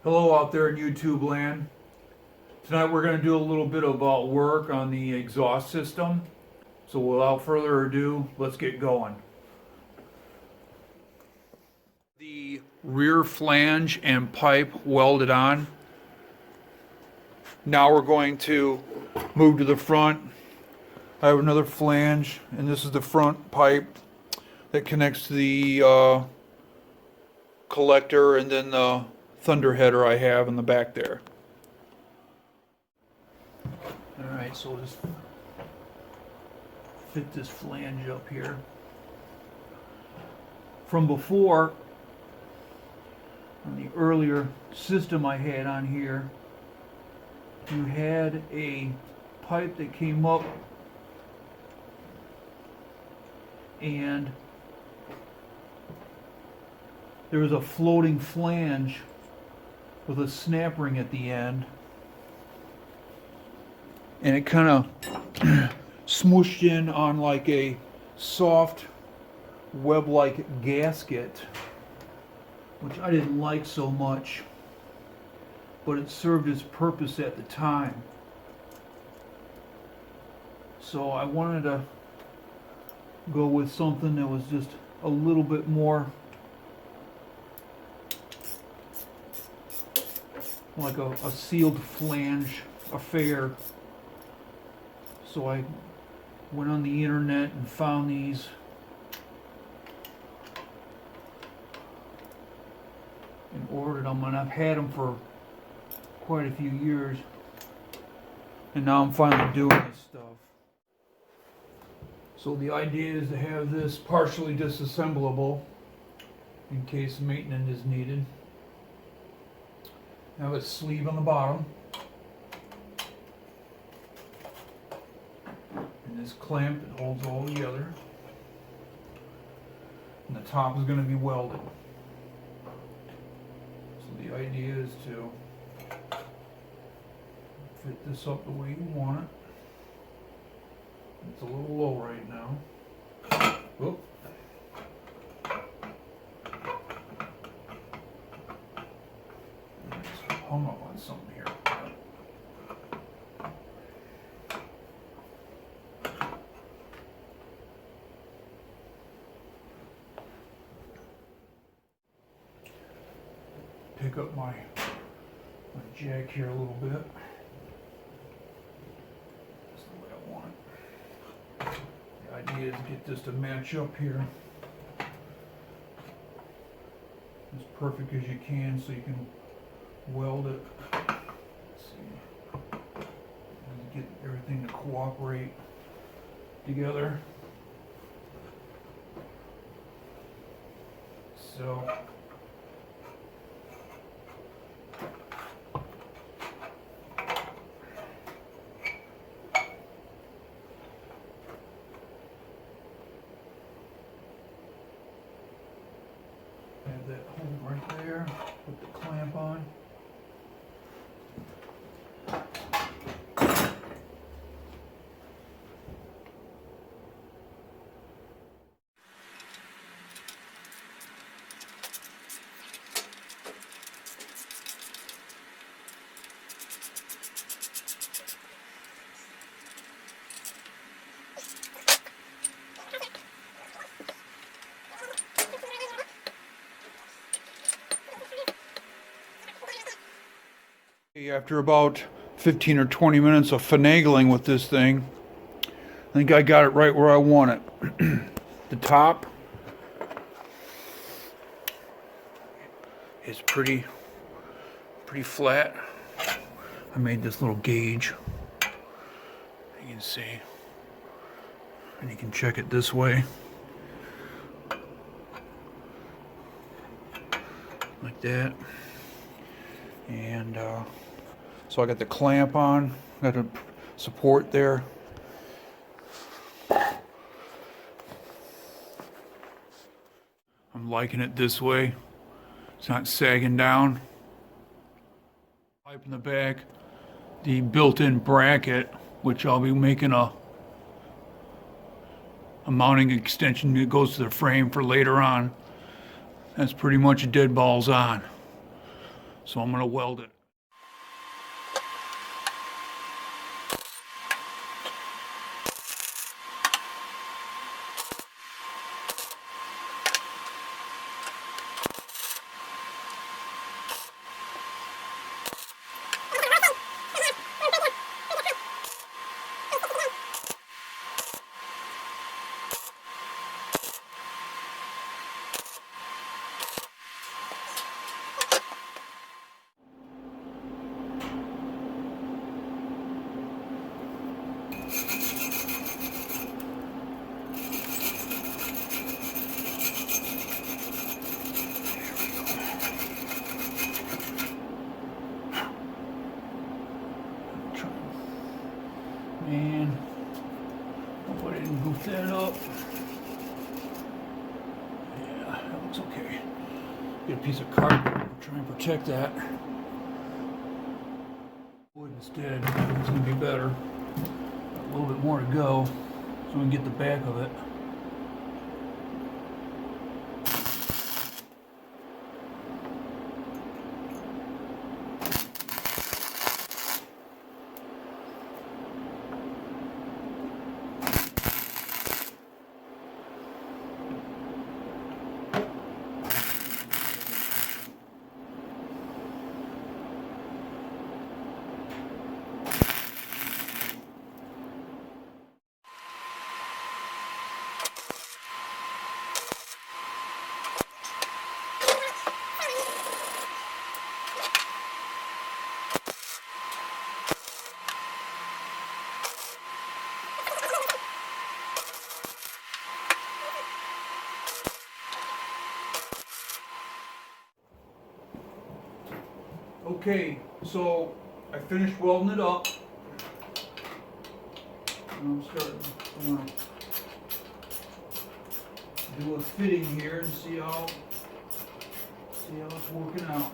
Hello out there in YouTube land. Tonight we're going to do a little bit of work on the exhaust system. So without further ado, let's get going. The rear flange and pipe welded on. Now we're going to move to the front. I have another flange, and this is the front pipe that connects to the collector and then the thunder header I have in the back there. Alright, so we'll just fit this flange up here. From before, on the earlier system I had on here, you had a pipe that came up and there was a floating flange with a snap ring at the end, and it kind of smooshed in on like a soft web-like gasket, which I didn't like so much, but it served its purpose at the time. So I wanted to go with something that was just a little bit more like a sealed flange affair. So I went on the internet and found these. And ordered them, and I've had them for quite a few years. And now I'm finally doing this stuff. So the idea is to have this partially disassemblable in case maintenance is needed. Have a sleeve on the bottom. And this clamp that holds all together. And the top is going to be welded. So the idea is to fit this up the way you want it. It's a little low right now. Whoop. Hung up on something here. Pick up my jack here a little bit. That's the way I want it. The idea is to get this to match up here as perfect as you can so you can weld it. Let's see. And get everything to cooperate together. So have that hole right there. Put the clamp on. After about 15 or 20 minutes of finagling with this thing, I think I got it right where I want it. The top is pretty flat. I made this little gauge, you can see, and you can check it this way, like that. And so I got the clamp on, got a support there. I'm liking it this way. It's not sagging down. Pipe in the back, the built-in bracket, which I'll be making a mounting extension that goes to the frame for later on. That's pretty much dead balls on. So I'm going to weld it. Man, hope I didn't goof that up. Yeah, that looks okay. Get a piece of cardboard, try and protect that. Wood instead, it's gonna be better. A little bit more to go, so we can get the back of it. Okay, so I finished welding it up. I'm gonna do a fitting here and see how it's working out.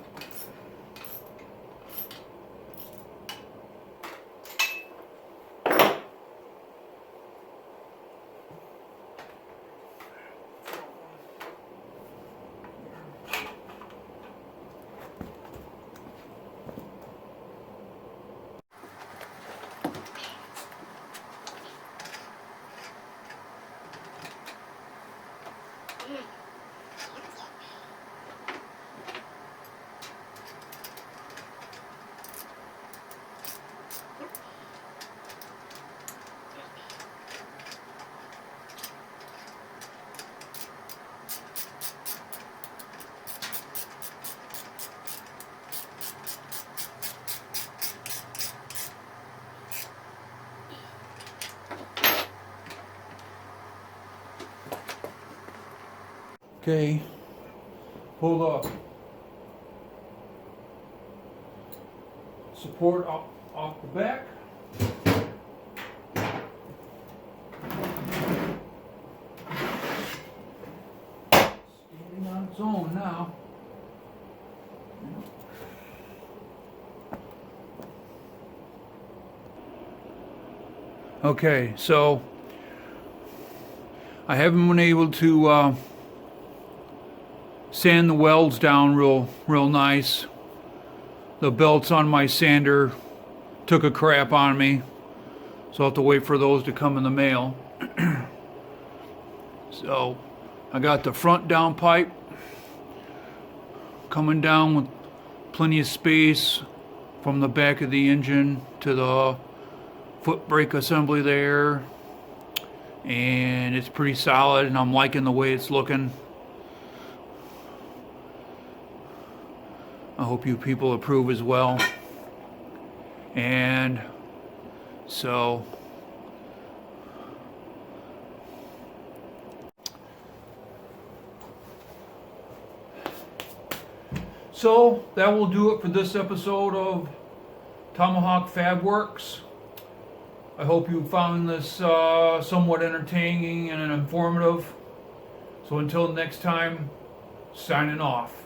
Okay, pull the support off the back. Standing on its own now. Okay, so I haven't been able to sand the welds down real nice. The belts on my sander took a crap on me, so I'll have to wait for those to come in the mail. So I got the front downpipe coming down with plenty of space from the back of the engine to the foot brake assembly there, and it's pretty solid and I'm liking the way it's looking. I hope you people approve as well. And so that will do it for this episode of Tomahawk Fab Works. I hope you found this somewhat entertaining and informative. So until next time, signing off.